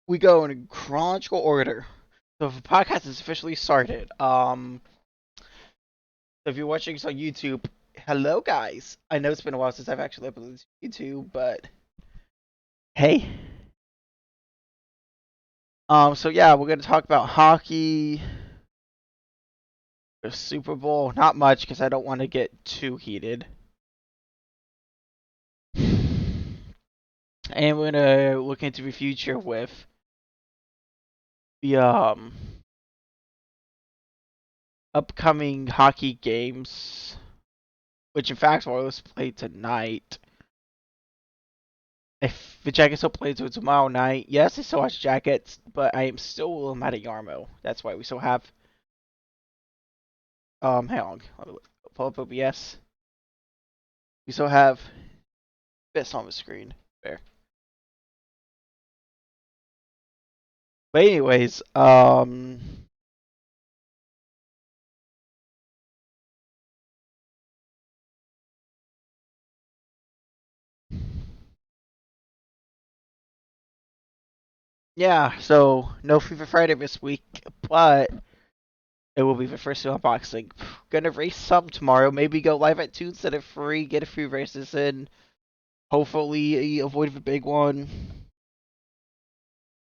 We go in chronological order. So the podcast is officially started. So if you're watching this on YouTube, hello guys. I know it's been a while since I've actually uploaded to YouTube, but hey. So yeah, we're gonna talk about hockey, the Super Bowl. Not much because I don't want to get too heated. And we're gonna look into the future with the upcoming hockey games, which in fact are let's play tonight. If the Jackets still play until tomorrow night, yes, I still watch Jackets, but I am still a little mad at Yarmo. That's why we still have hang on, let me pull up OBS. We still have this on the screen. There. But anyways, yeah, so no FIFA Friday this week, but it will be the first unboxing. Gonna race some tomorrow. Maybe go live at 2 instead of 3. Get a few races in. Hopefully avoid the big one.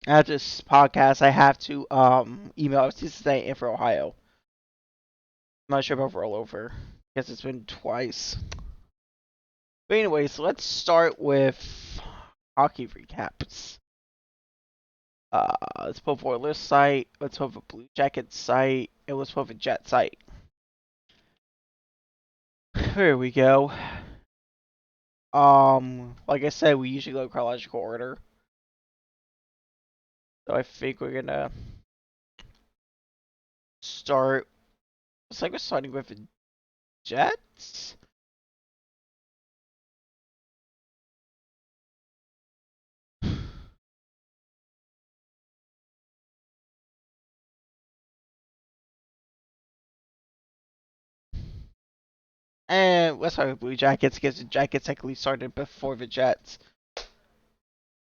After this podcast, I have to email Cincinnati and for Ohio. I'm not sure about rollover because it's been twice. But anyways, let's start with hockey recaps. Let's pull up Oilers site. Let's pull up a Blue Jackets site, and let's pull up a Jet site. Here we go. Like I said, we usually go chronological order. So I think we're gonna start. Looks like we're starting with the Jets. And let's start with Blue Jackets because the Jackets technically started before the Jets.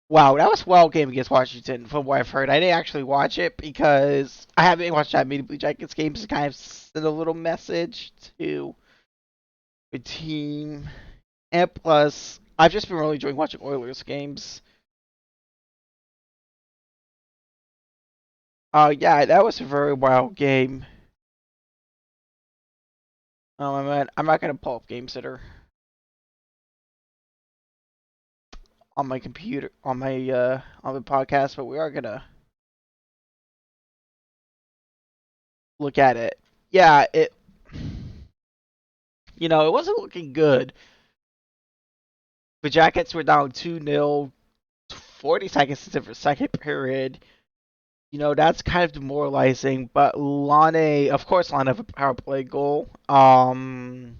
Wow, that was a wild game against Washington from what I've heard. I didn't actually watch it because I haven't watched that many Blue Jackets games to kind of send a little message to the team. And plus, I've just been really enjoying watching Oilers games. Yeah, that was a very wild game. Oh man, I'm not gonna pull up Game Sitter on my computer on the podcast, but we are gonna look at it. Yeah, it wasn't looking good. The Jackets were down 2-0, 40 seconds into the second period. That's kind of demoralizing. But Lane, of course, Lane have a power play goal. Both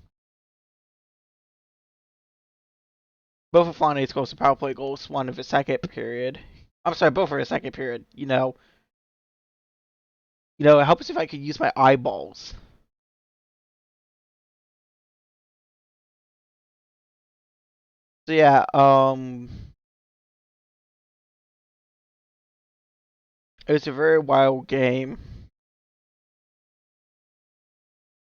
of Lane's goals are power play goals. One of the second period. I'm sorry, both of the second period. It helps if I could use my eyeballs. So yeah, it was a very wild game.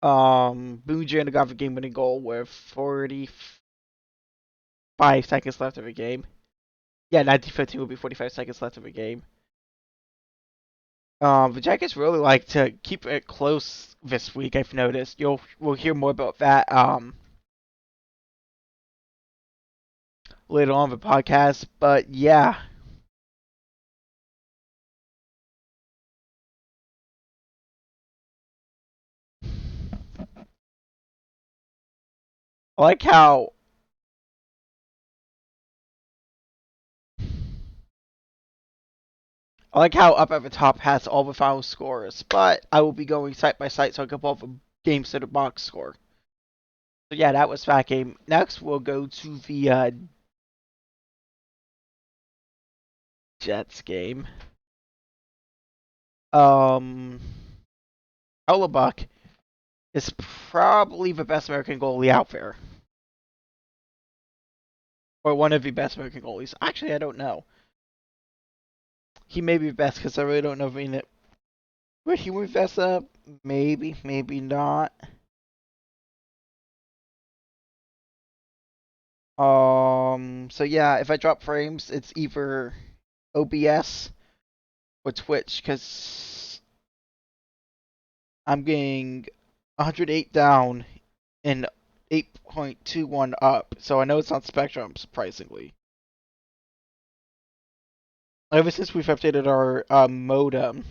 Boone Jana got the game-winning goal with 45 seconds left of the game. Yeah, 1915 will be 45 seconds left of the game. The Jackets really like to keep it close this week. I've noticed. We'll hear more about that later on in the podcast. But yeah, I like how up at the top has all the final scores. But I will be going site by site so I can pull up a game to the box score. So yeah, that was that game. Next, we'll go to the Jets game. Um, Buck is probably the best American goalie out there, or one of the best American goalies. Actually, I don't know. He may be best because I really don't know if would he move best up? Maybe, maybe not. So yeah, if I drop frames, it's either OBS or Twitch because I'm getting 108 down and 8.21 up, so I know it's on Spectrum, surprisingly. Ever since we've updated our modem.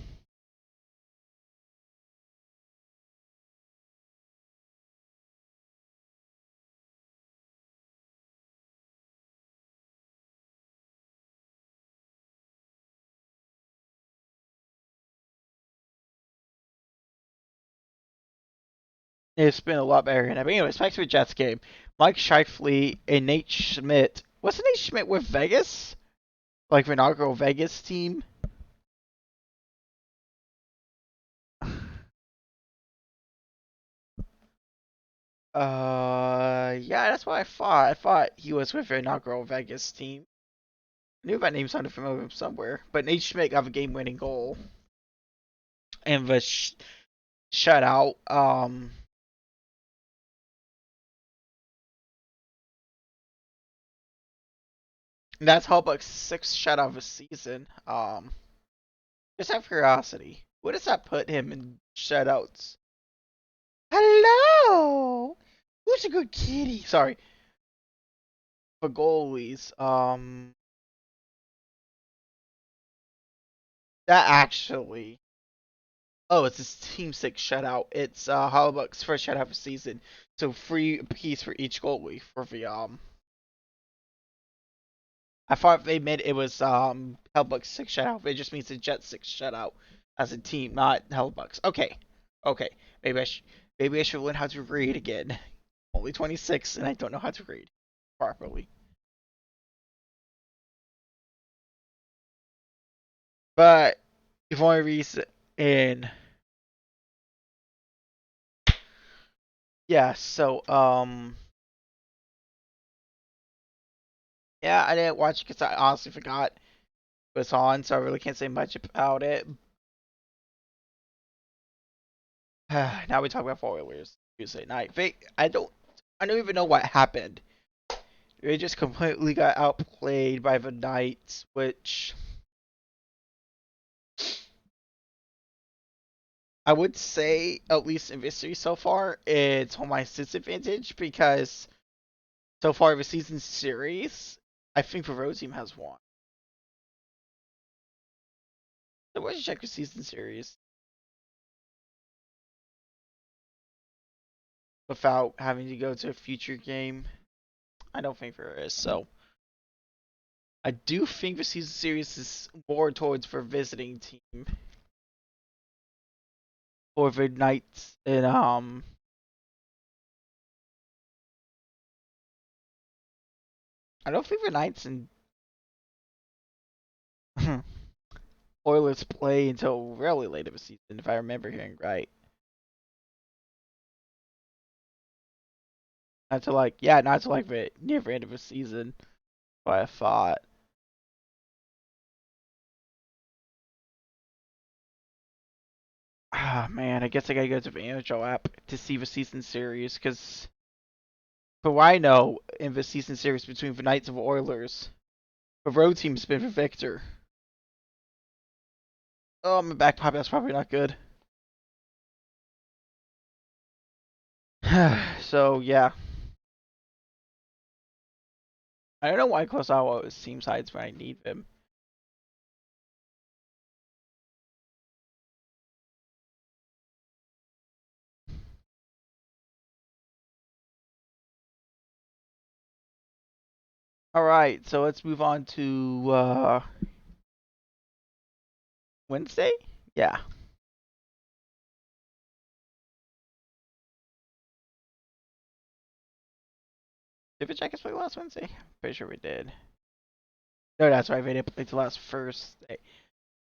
It's been a lot better. But anyways, back to the Jets game. Mike Scheifele and Nate Schmidt. Wasn't Nate Schmidt with Vegas? Like the inaugural Vegas team? Yeah, that's what I thought. I thought he was with the inaugural Vegas team. I knew that name sounded familiar somewhere. But Nate Schmidt got a game-winning goal. And the shutout, that's Hellbuck's sixth shutout of the season. Just out of curiosity, what does that put him in shutouts? Hello! Who's a good kitty? Sorry. For goalies, that actually. Oh, it's his team six shutout. It's Hollowbuck's first shutout of the season. So free piece for each goalie for the. I thought they meant it was Hellbuck's six shutout. It just means the Jets six shutout as a team, not Hellbuck's. Okay, okay. Maybe I should learn how to read again. Only 26, and I don't know how to read properly. But if only reason in yeah, so yeah, I didn't watch it because I honestly forgot it was on, so I really can't say much about it. Now we talk about Oilers Tuesday night. I don't even know what happened. They just completely got outplayed by the Knights, which I would say, at least in history so far, it's home ice disadvantage because so far the season series, I think the road team has won. So why don't you check the season series without having to go to a future game? I don't think there is. So I do think the season series is more towards for visiting team or the Knights and I don't think the Knights and Oilers play until really late of a season, if I remember hearing right. Not to like the near the end of the season. What I thought. Ah man, I guess I gotta go to the NHL app to see the season series because for what I know, in the season series between the Knights and the Oilers, the road team's been the victor. Oh, my back pop, that's probably not good. So yeah, I don't know why Kurosawa is team sides when I need them. All right, so let's move on to Wednesday. Yeah, did the Jackets play last Wednesday? Pretty sure we did. No, that's right. They didn't play till last Thursday.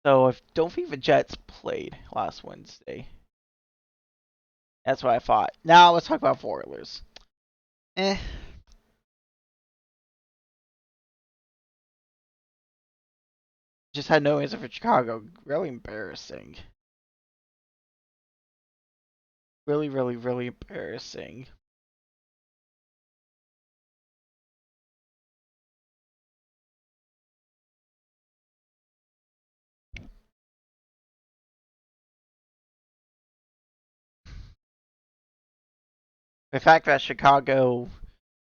So if don't think the Jets played last Wednesday. That's what I thought. Now let's talk about Oilers. Eh. Just had no answer for Chicago. Really embarrassing. Really, really, really embarrassing. The fact that Chicago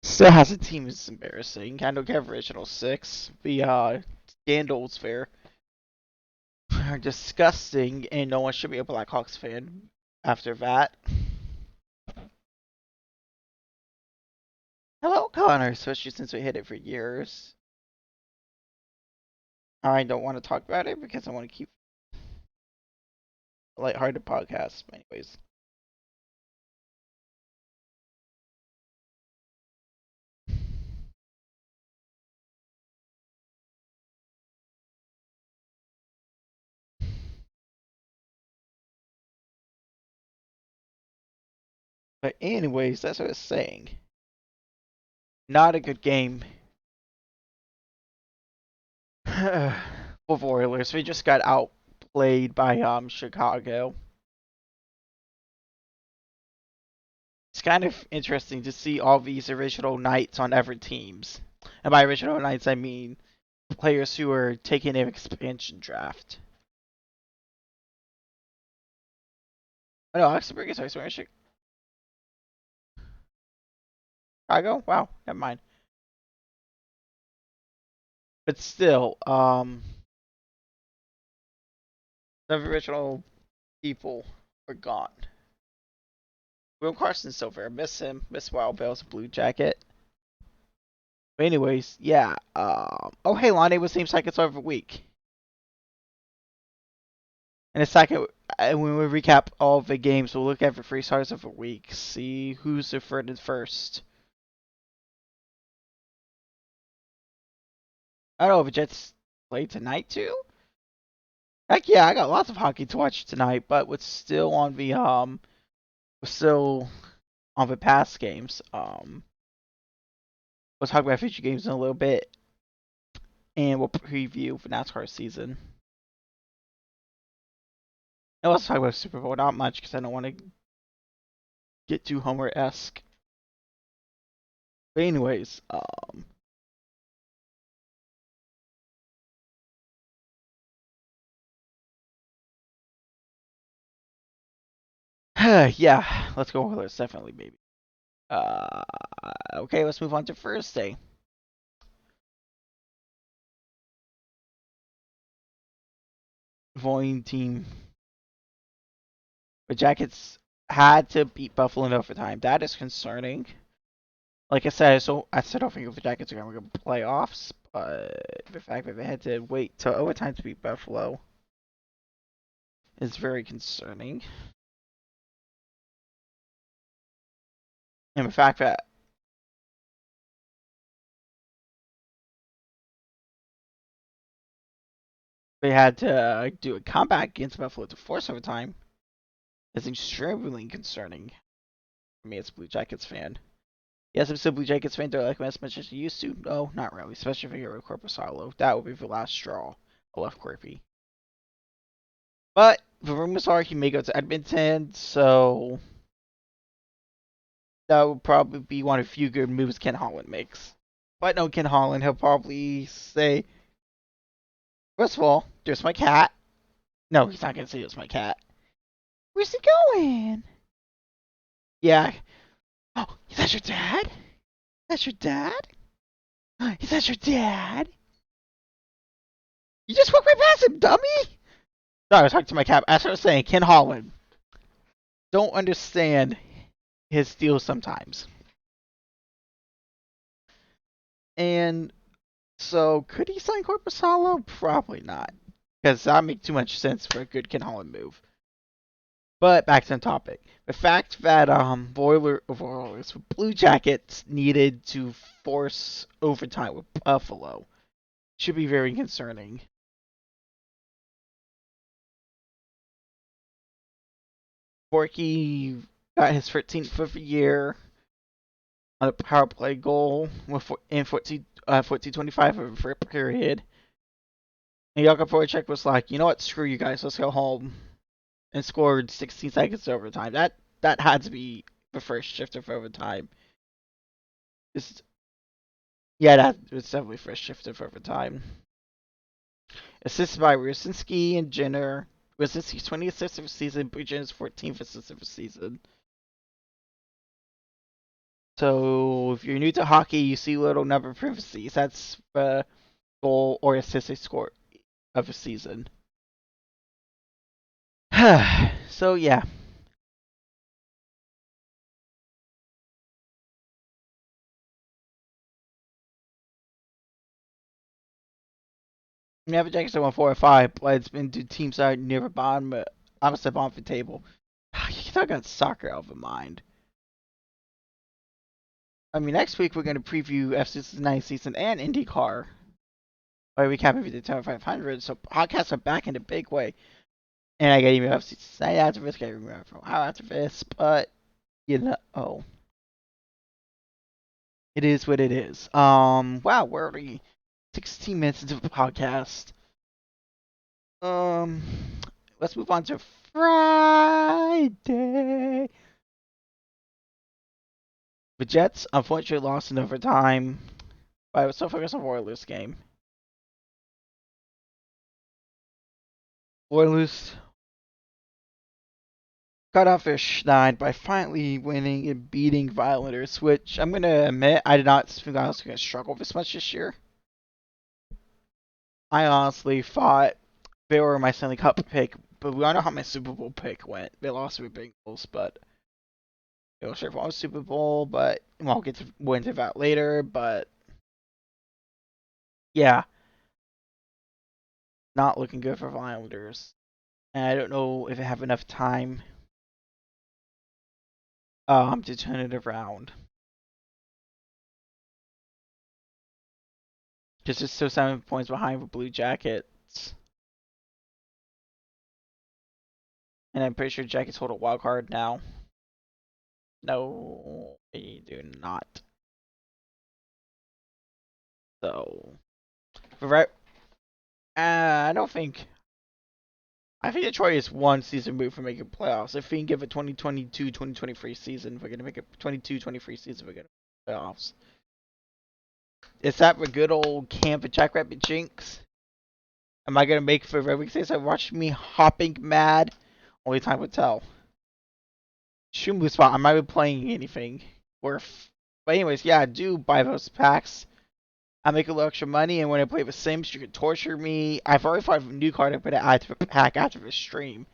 still has a team is embarrassing. I don't get original six. The scandals there are disgusting, and no one should be a Blackhawks fan after that. Hello, Connor, especially since we hit it for years. I don't want to talk about it because I want to keep a lighthearted podcast. Anyways. But anyways, that's what I was saying. Not a good game. With Oilers. We just got outplayed by Chicago. It's kind of interesting to see all these original Knights on other teams. And by original Knights, I mean players who are taking an expansion draft. Oh no, Luxembourg is wearing Chicago? Wow, never mind. But still, the original people are gone. Will Carson's still there. Miss him. Miss Wild Bill's Blue Jacket. But anyways, yeah. Oh, hey, Lonnie was named second star of the week. In a second, when we recap all of the games, we'll look at the three stars of the week. See who's the third and first. I don't know if the Jets play tonight too. Heck yeah, I got lots of hockey to watch tonight, but we're still on the past games. We'll talk about future games in a little bit, and we'll preview the NASCAR season. And let's talk about Super Bowl. Not much because I don't want to get too Homer-esque. But anyways, yeah, let's go Oilers, definitely, baby. Uh, okay, let's move on to Thursday. Voting team. The Jackets had to beat Buffalo in overtime. That is concerning. Like I said, I still don't think the Jackets are going to go playoffs, but the fact that they had to wait till overtime to beat Buffalo is very concerning. And the fact that they had to do a comeback against Buffalo to force overtime is extremely concerning for me as a Blue Jackets fan. Yes, I'm still a Blue Jackets fan. Do I like them as much as I used to? No, not really. Especially if I get rid of Corpusalo. That would be the last straw. I love Corpy. But the rumors are he may go to Edmonton, so that would probably be one of the few good moves Ken Holland makes. But no, Ken Holland, he'll probably say, first of all, there's my cat. No, he's not going to say there's my cat. Where's he going? Yeah. Oh, is that your dad? That's your dad? Is that your dad? You just walked right past him, dummy! Sorry, I was talking to my cat. As I was saying, Ken Holland. Don't understand his deal sometimes. And so, could he sign Corpusalo? Probably not. Because that would make too much sense for a good Ken Holland move. But back to the topic. The fact that Blue Jackets needed to force overtime with Buffalo should be very concerning. Borky got his 13th of the year on a power play goal in 14-25 of the first period. And Jakub Voracek was like, you know what, screw you guys, let's go home. And scored 16 seconds overtime. That had to be the first shift of overtime. It's, yeah, that was definitely first shift of overtime. Assisted by Rusinski and Jenner. Rusinski's 20 assists of the season, but Jenner's 14th assist of the season. So if you're new to hockey, you see little number of parentheses. That's the goal or assist they score of a season. So yeah, never Jackets won 4 or 5, but it's been to teams that are near the bottom, but I'm a step off the table. You talk about soccer out of mind. I mean, next week we're going to preview F69 season and IndyCar. By recapping the Daytona 500, so podcasts are back in a big way. And I got even F69 after this, got even from how after this, but you know, it is what it is. Wow, we're already 16 minutes into the podcast. Um, let's move on to Friday. The Jets unfortunately lost in overtime, but I was so focused on the Oilers game. Oilers got off their schneid by finally winning and beating the Islanders, which I'm gonna admit I did not think I was gonna struggle this much this year. I honestly thought they were my Stanley Cup pick, but we all know how my Super Bowl pick went. They lost to the Bengals, but they were sure for Super Bowl, but we'll get into that later. But yeah, not looking good for the Islanders. And I don't know if I have enough time to turn it around. Because it's still 7 points behind the Blue Jackets. And I'm pretty sure Jackets hold a wild card now. No, they do not. So, right, I don't think. I think Detroit is one season move from making playoffs. If we can give a 2022-2023 season, we're going to make a 22-23 season, we're going to make playoffs. Is that the good old camp of Jackrabbit Jinx? Am I going to make for every season? So watch me hopping mad. Only time will tell. Shumbu spot. I might be playing anything worth. But anyways, yeah, do buy those packs. I make a little extra money, and when I play the Sims, you can torture me. I've already found a new card I'm going to add to the pack after the stream.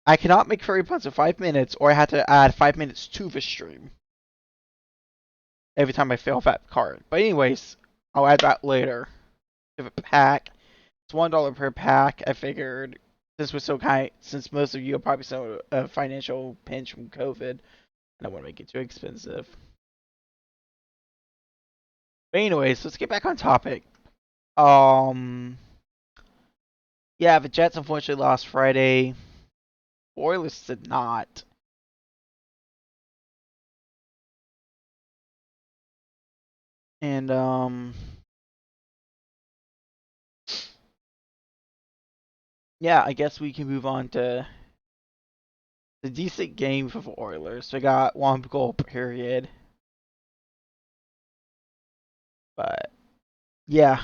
I cannot make furry puns in 5 minutes, or I have to add 5 minutes to the stream every time I fail that card. But anyways, I'll add that later to the pack. It's $1 per pack. I figured this was so kind, since most of you are probably so a financial pinch from COVID, I don't want to make it too expensive. But anyways, let's get back on topic. Um, yeah, the Jets unfortunately lost Friday. Oilers did not. And yeah, I guess we can move on to the decent game for the Oilers. They got one goal period, but yeah,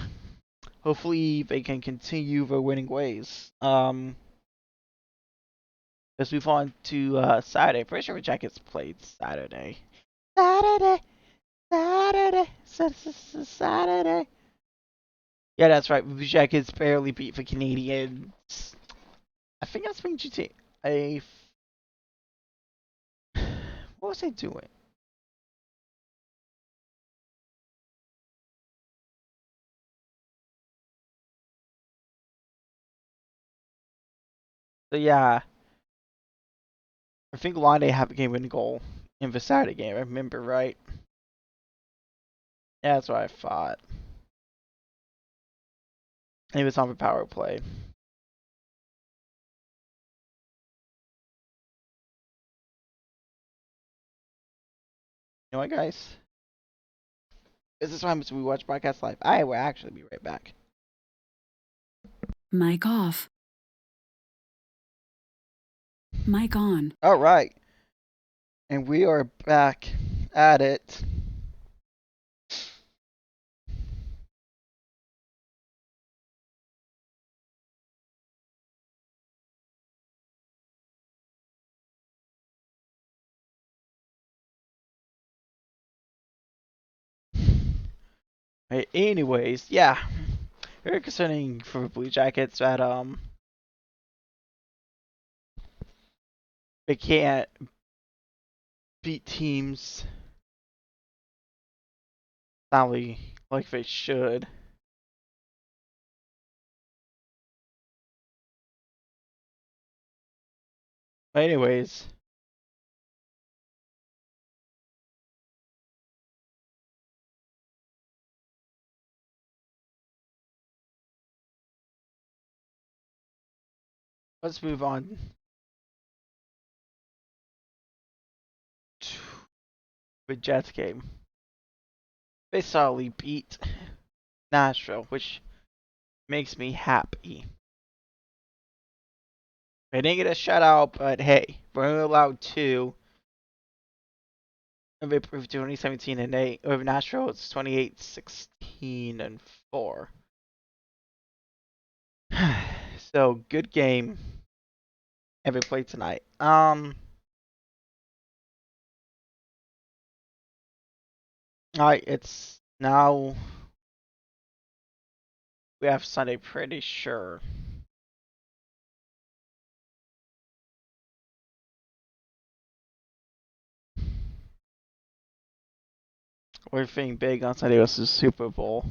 hopefully they can continue their winning ways. Let's move on to Saturday. Pretty sure the Jackets played Saturday. Saturday, Saturday, Saturday. Yeah, that's right. The Jackets barely beat the Canadians. I think that's being GT. A what was I doing? So yeah, I think Lonnie had the game-winning goal in the Saturday game. I remember right. Yeah, that's what I thought. And he was on the power play. You know what, guys? This is what happens when we watch podcasts live. I will actually be right back. Mic off. Mic on. All right, and we are back at it. Right, anyways, yeah, very concerning for Blue Jackets that they can't beat teams soundly like they should. But anyways, let's move on to the Jets game. They solidly beat Nashville, which makes me happy. They didn't get a shutout, but hey, we're only allowed two. And they proved 2017 and 8. Over Nashville, it's 28-16 and 4. So good game. And they played tonight. Alright, it's now we have Sunday, pretty sure. We're thinking big on Sunday was the Super Bowl.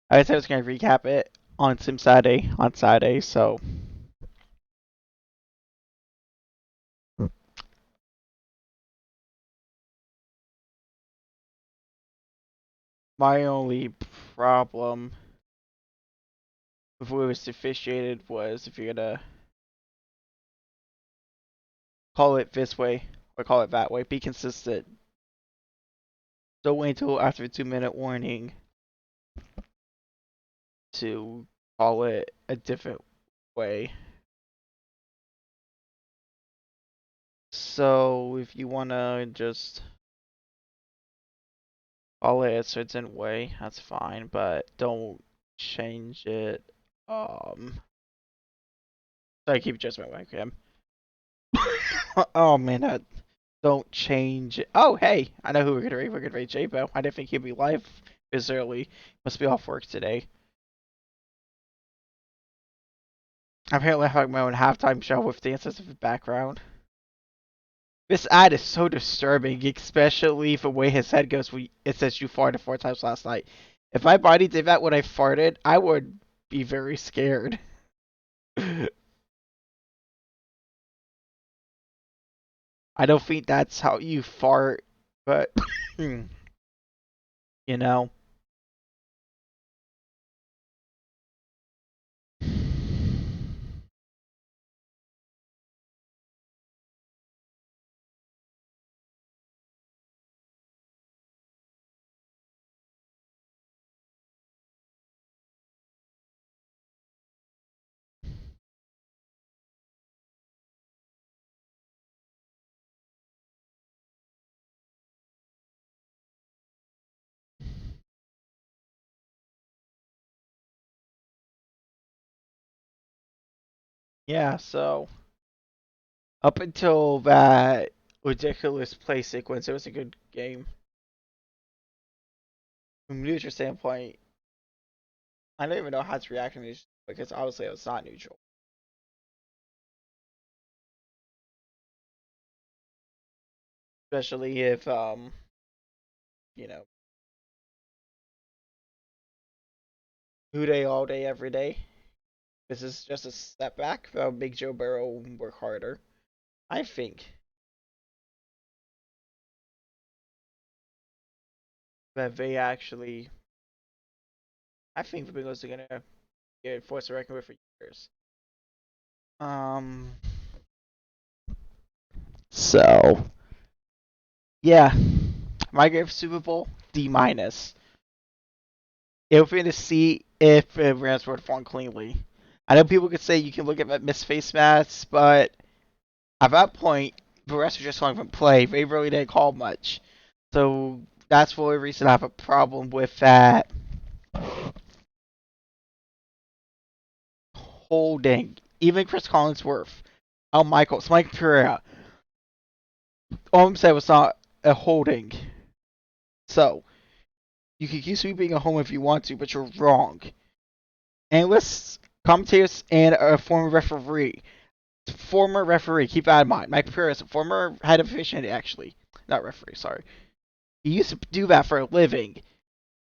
I said I was gonna recap it on Sim Saturday on Saturday, so my only problem with what was officiated was if you're gonna call it this way or call it that way, be consistent. Don't wait until after a 2 minute warning to call it a different way. So if you wanna just call it a certain way, that's fine, but don't change it. Sorry, keep adjustment like him. Oh man, don't change it. Oh hey, I know who we're gonna rate. We're gonna rate J-Bo. I didn't think he'd be live this early. Must be off work today. Apparently I have my own halftime show with dances in the background. This ad is so disturbing, especially the way his head goes. It says you farted 4 times last night. If my body did that when I farted, I would be very scared. I don't think that's how you fart, but you know. Yeah, so up until that ridiculous play sequence, it was a good game. From a neutral standpoint, I don't even know how to react to this because obviously it was not neutral. Especially if you know, who day all day every day. This is just a step back. That'll make Joe Burrow work harder. I think that they actually, I think the Bengals are gonna get forced to reckon with for years. Um, so yeah, my grade for Super Bowl D minus. It would be to see if refs were fallen cleanly. I know people could say you can look at missed face masks, but at that point, the refs were just falling from play. They really didn't call much. So that's the only reason I have a problem with that holding. Even Chris Collinsworth, Michaels, Mike Pereira, all I'm saying was not a holding. So you can keep sweeping a home if you want to, but you're wrong. Analysts, commentators, and a former referee, keep that in mind. Mike Pereira is a former head of officiating, actually. Not referee, sorry. He used to do that for a living.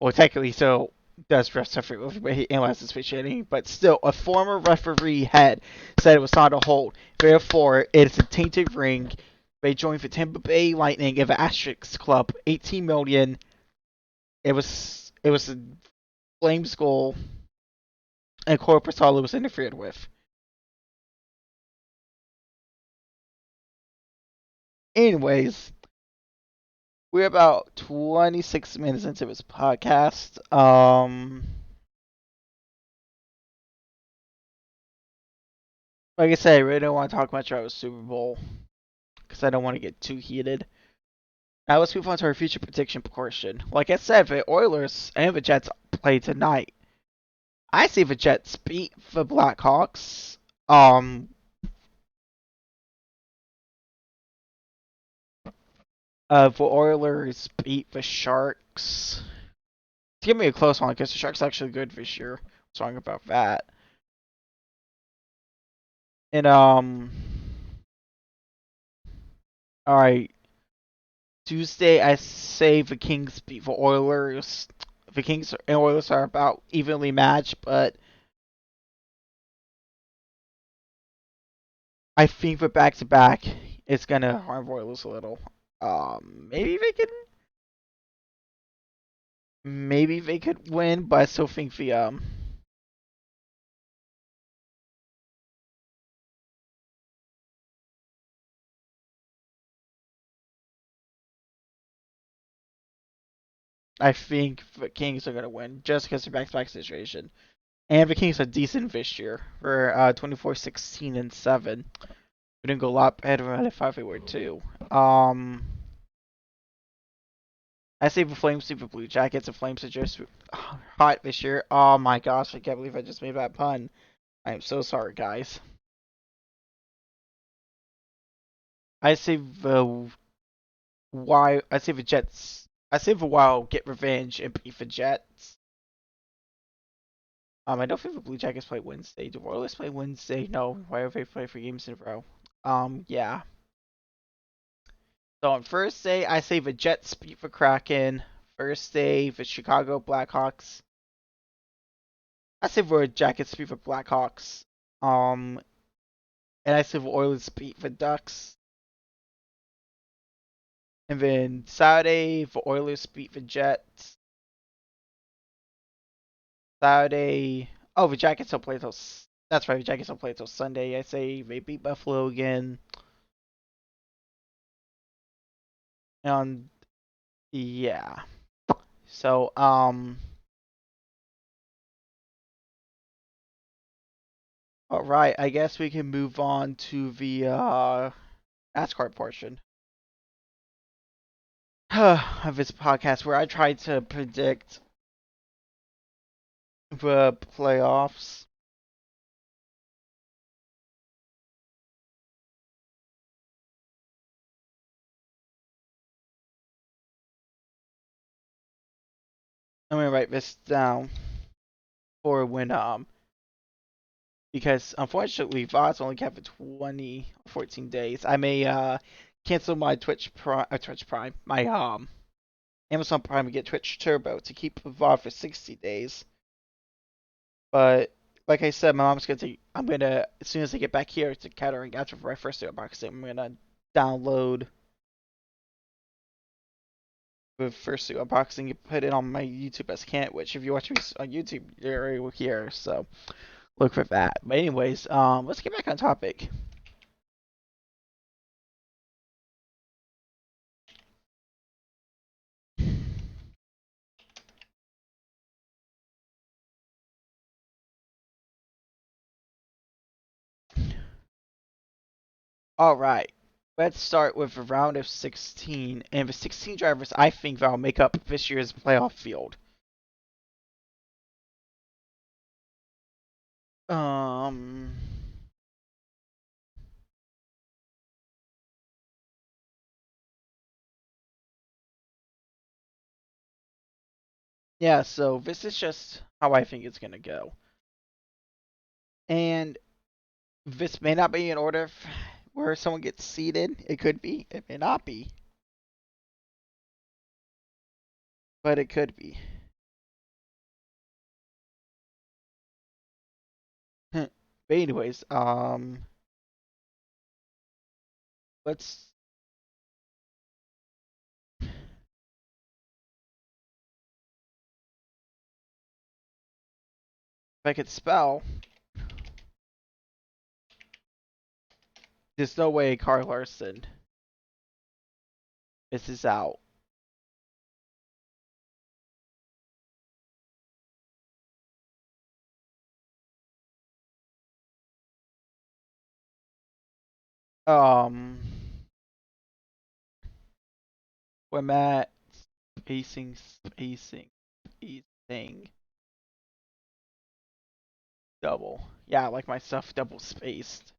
Well, technically, so does ref stuff for a living, but he analyzes officiating. But still, a former referee head said it was not a hold. Therefore, it's a tainted ring. They joined the Tampa Bay Lightning of Asterisk Club, 18 million. It was a Flames goal, and Corpusalo was interfered with. Anyways, we're about 26 minutes into this podcast. Like I said, I really don't want to talk much about the Super Bowl because I don't want to get too heated. Now let's move on to our future prediction portion. Like I said, the Oilers and the Jets play tonight. I see the Jets beat the Blackhawks. The Oilers beat the Sharks. It's gonna be a close one because the Sharks are actually good this year. What's wrong about that? And all right. Tuesday, I say the Kings beat the Oilers. The Kings and Oilers are about evenly matched, but I think the back to back is gonna harm the Oilers a little. Maybe they could win, but I still think I think the Kings are gonna win just because of the back to back situation. And the Kings are decent this year. For 24-16-7. We didn't go a lot better than I thought they were too. Um, I say the Flames see the Blue Jackets. The Flames are just hot this year. Oh my gosh, I can't believe I just made that pun. I am so sorry, guys. I say the I say the Jets. I say the Wild get revenge and beat the Jets. I don't think the Blue Jackets play Wednesday. Do Royals play Wednesday? No. Why are they play 3 games in a row? Yeah. So on Thursday, I say the Jets beat the Kraken. Thursday, the Chicago Blackhawks. I say the Jackets beat the Blackhawks. Um, and I say the Oilers beat the Ducks. And then Saturday, the Oilers beat the Jets. Saturday, oh, the Jackets don't play till. That's right, the Jackets don't play till Sunday. I say they beat Buffalo again. And yeah. So all right. I guess we can move on to the NASCAR portion of this podcast, where I try to predict the playoffs. I'm gonna write this down for when because unfortunately VODs only kept for 14 days. I may cancel my Twitch Prime, my Amazon Prime and get Twitch Turbo to keep VOD for 60 days. But like I said, my mom's gonna take. I'm gonna as soon as I get back here to Kettering after my first day unboxing, I'm gonna download the first unboxing and put it on my YouTube as can't. Which if you watch me on YouTube, you're already here. So look for that. But anyways, let's get back on topic. All right. Let's start with a round of 16, and the 16 drivers I think that'll make up this year's playoff field. Um, yeah. So this is just how I think it's gonna go, and this may not be in order where someone gets seated. It could be. It may not be, but it could be. But anyways, let's. If I could spell, there's no way Carl Larson misses out. Um, when Matt spacing, double. Yeah, I like my stuff double spaced.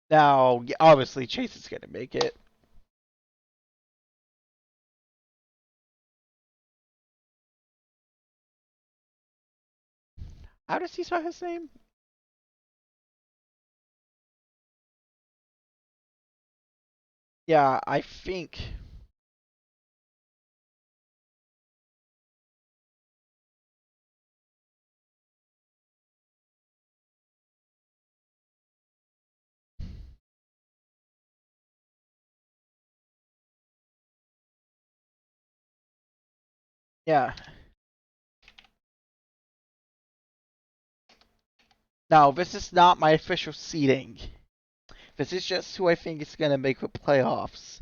Now, obviously, Chase is gonna make it. How does he spell his name? Yeah, I think. Yeah. Now, this is not my official seeding. This is just who I think is gonna make the playoffs.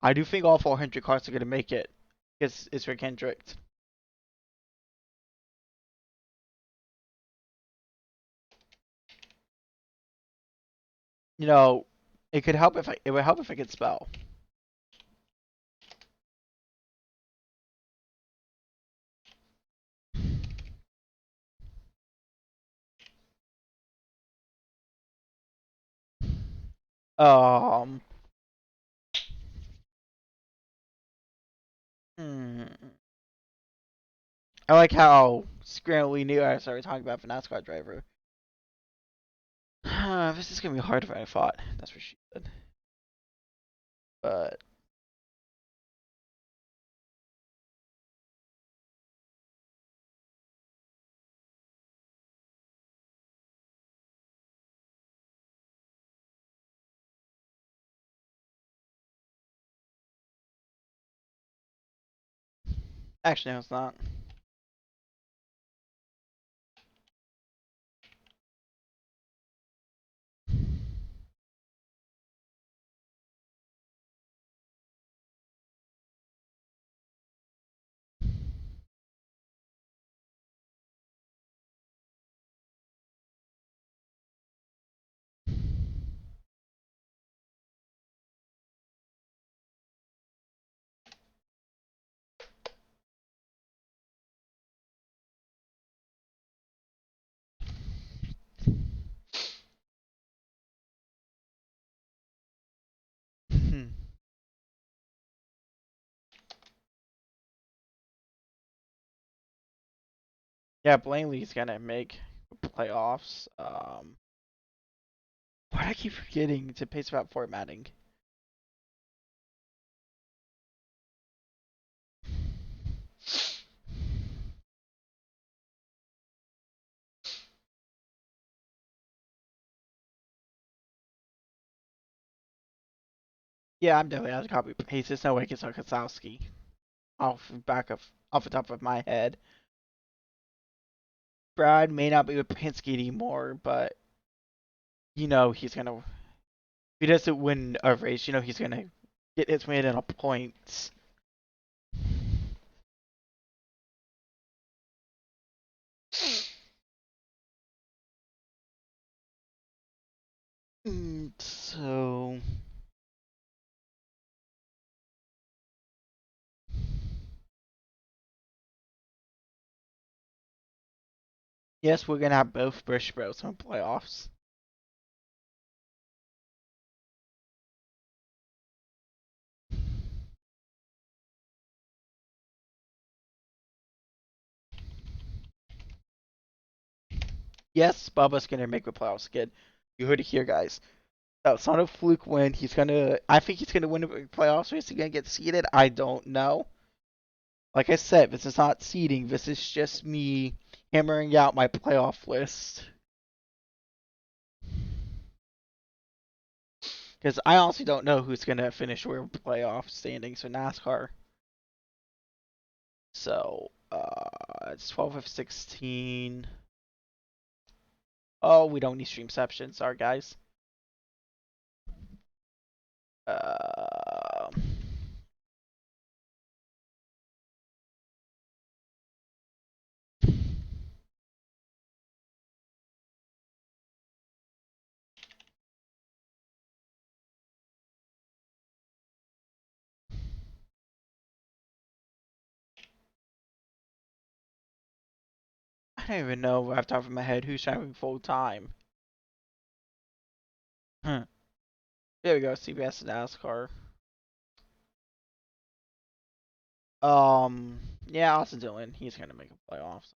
I do think all 400 cars are gonna make it. Because it's Rick Hendrick. You know, it would help if I could spell. Um. Hmm. I like how Scramble knew I started talking about the NASCAR driver. This is gonna be harder than I thought. That's what she said. But actually, no, it's not. Yeah, Blaney's gonna make playoffs. Why do I keep forgetting to pace about formatting? Yeah, I'm definitely out to copy paste. There's no way it's on Kozlowski off the top of my head. Brad may not be with Penske anymore, but he's gonna. If he doesn't win a race, he's gonna get his win in a points. So yes, we're gonna have both Bush Bros in playoffs. Yes, Bubba's gonna make the playoffs again. You heard it here, guys. That's not a fluke win. He's gonna. I think he's gonna win the playoffs. Is he gonna get seeded? I don't know. Like I said, this is not seeding. This is just me hammering out my playoff list. Because I honestly don't know who's gonna finish where playoff standings for NASCAR. So it's 12 of 16. Oh, we don't need streamception. Sorry, guys. Uh, I don't even know off the top of my head who's driving full time. Huh. There we go. CBS NASCAR. Yeah, Austin Dillon. He's gonna make a playoffs.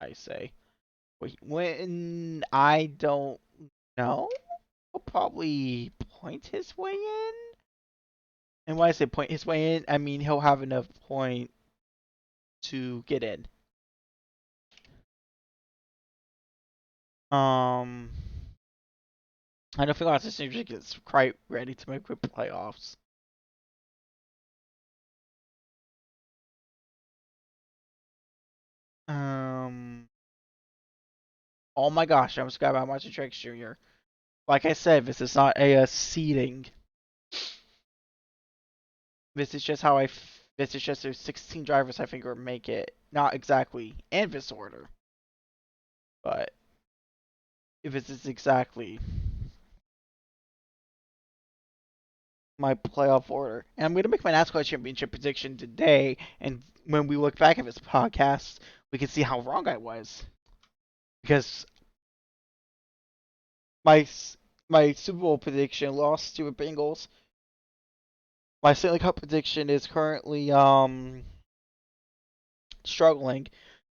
I say. When I don't know, he'll probably point his way in. And when I say point his way in, I mean he'll have enough point to get in. Um, I don't feel like this team is quite ready to make the playoffs. Um, oh my gosh, I almost forgot about Martin Truex Jr. Like I said, this is not a seeding. This is just how this is just there's 16 drivers I think will make it. Not exactly in this order, but if this is exactly my playoff order. And I'm going to make my NASCAR championship prediction today. And when we look back at this podcast, we can see how wrong I was. Because my my Super Bowl prediction lost to the Bengals. My Stanley Cup prediction is currently struggling.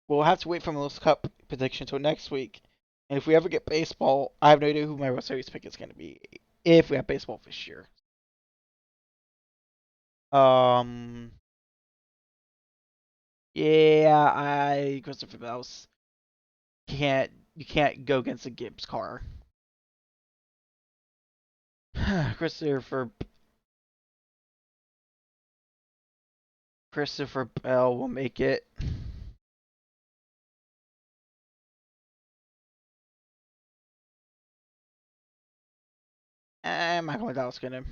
We'll have to wait for my World Cup prediction until next week. And if we ever get baseball, I have no idea who my World Series pick is going to be. If we have baseball this year. Um, yeah, Christopher Bells can't you can't go against a Gibbs car. Christopher Christopher Bell will make it. And Michael McDowell's gonna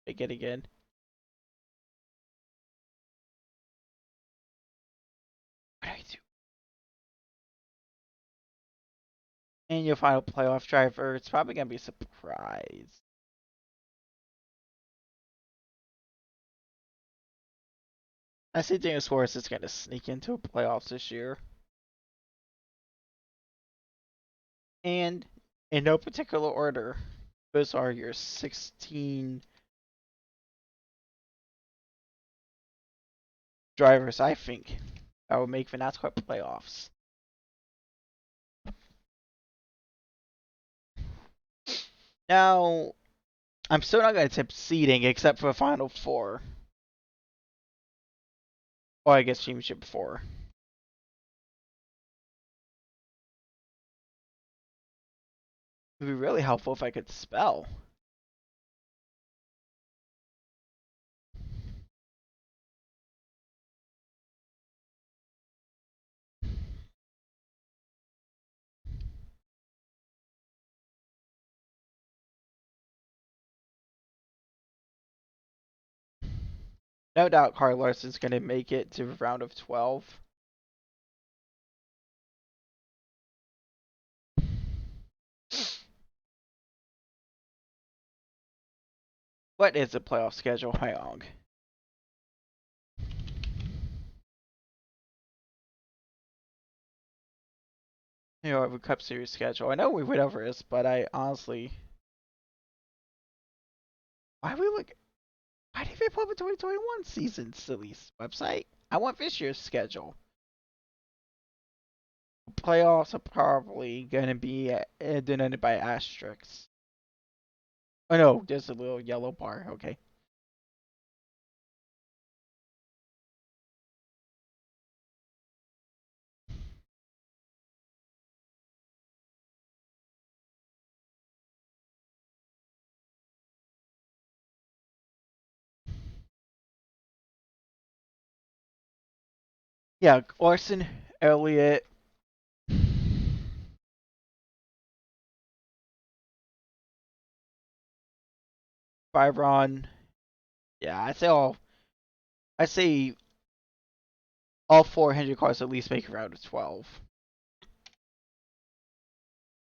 make it again. What do I do? And your final playoff driver, it's probably gonna be a surprise. I see Daniel Suarez is gonna sneak into playoffs this year. And in no particular order, those are your 16 drivers I think that will make the NASCAR playoffs. Now, I'm still not going to tip seeding except for the final four. Or I guess championship four. It would be really helpful if I could spell. No doubt Carl Larson's going to make it to the round of 12. What is the playoff schedule? Hang on. You know, the Cup Series schedule. I know we went over this, but I honestly, why we look? Why did they pull up the 2021 season? Silly website. I want this year's schedule. Playoffs are probably gonna be denoted by asterisks. Oh no, there's a little yellow bar. Okay. Yeah, Orson, Elliott, Byron. Yeah, I say all. I say all 400 cars at least make a round of 12.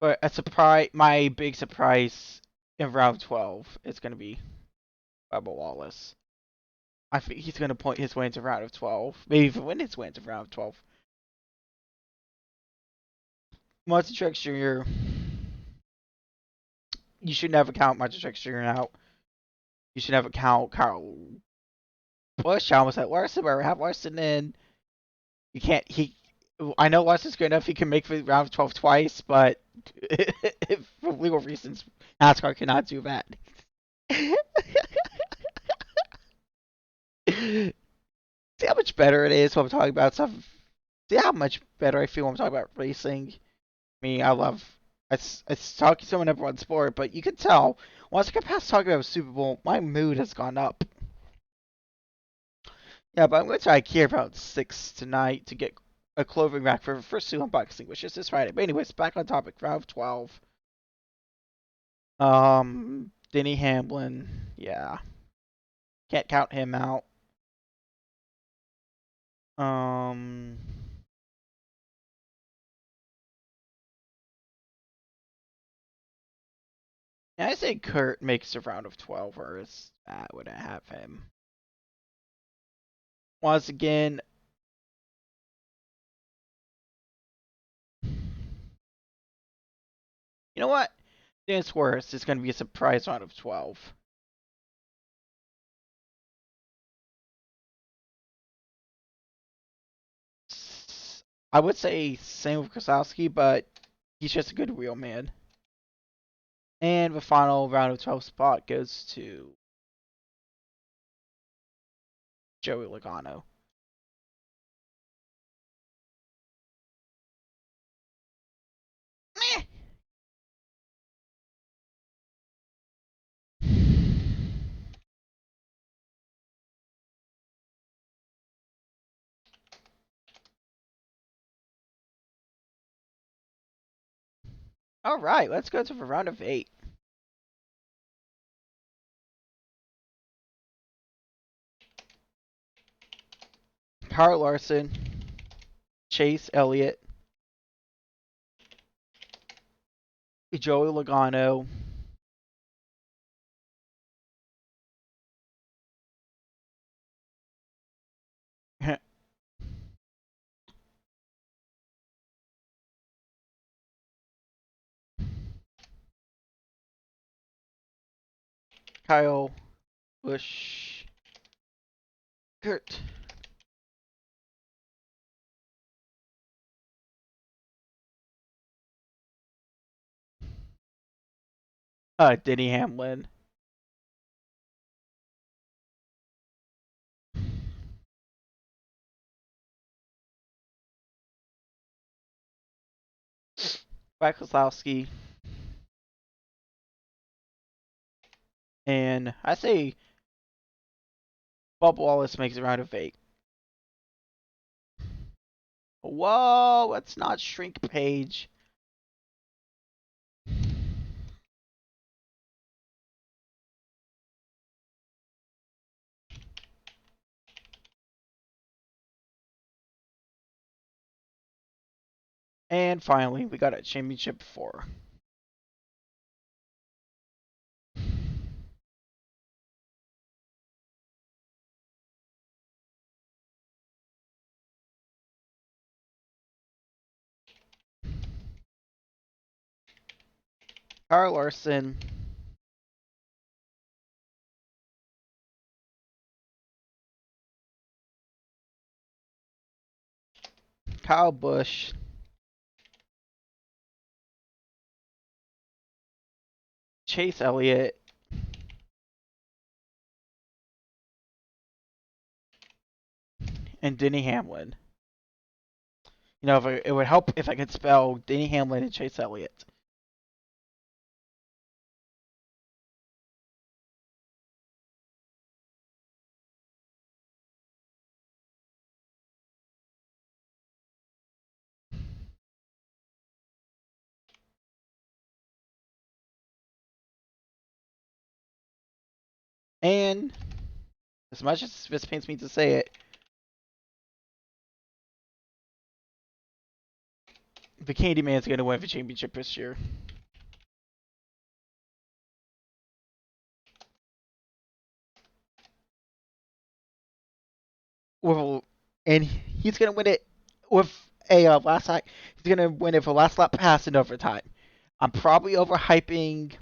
But a surprise, my big surprise in round 12 is going to be Bubba Wallace. I think he's going to point his way into round of 12. Maybe even win his way into round of 12. Martin Truex Jr., you should never count Martin Truex Jr. out. You should never count Kyle Busch. I almost had Larson, but I have Larson in. You can't. I know Larson's good enough. He can make the round of 12 twice, but for legal reasons, NASCAR cannot do that. See how much better it is when I'm talking about stuff. See how much better I feel when I'm talking about racing. I mean, I love. It's talking to number one sport, but you can tell once I get past talking about Super Bowl, my mood has gone up. Yeah, but I'm going to IKEA about 6 tonight to get a clothing rack for the first two unboxing, which is this Friday. But anyways, back on topic. Round 12. Denny Hamlin. Yeah, can't count him out. Um, yeah, I say Kurt makes a round of 12, or is that would I have him? Once again, you know what? Dance worse is going to be a surprise round of 12. I would say same with Kosowski, but he's just a good wheel man. And the final round of 12 spot goes to Joey Logano. Meh. All right, let's go to the round of 8. Kyle Larson, Chase Elliott, Joey Logano, Kyle Busch, Kurt, Denny Hamlin, Brad Keselowski, and I say Bob Wallace makes a round of 8. Whoa, let's not shrink page. And finally, we got a championship 4. Kyle Larson, Kyle Busch, Chase Elliott, and Denny Hamlin. You know, it would help if I could spell Denny Hamlin and Chase Elliott. And as much as this pains me to say it, the Candyman's going to win the championship this year. With, and he's going to win it with a last lap. He's going to win it for last lap pass in overtime. I'm probably overhyping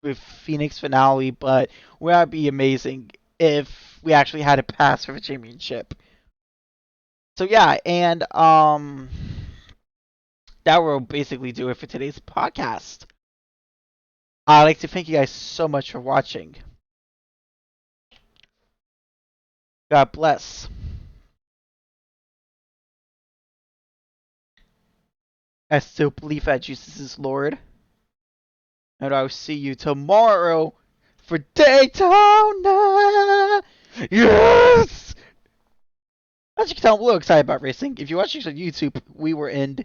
with Phoenix finale, but would that be amazing if we actually had a pass for the championship? So yeah, and that will basically do it for today's podcast. I'd like to thank you guys so much for watching. God bless. I still believe that Jesus is Lord. And I'll see you tomorrow for Daytona! Yes! As you can tell, I'm a little excited about racing. If you're watching this on YouTube, we were in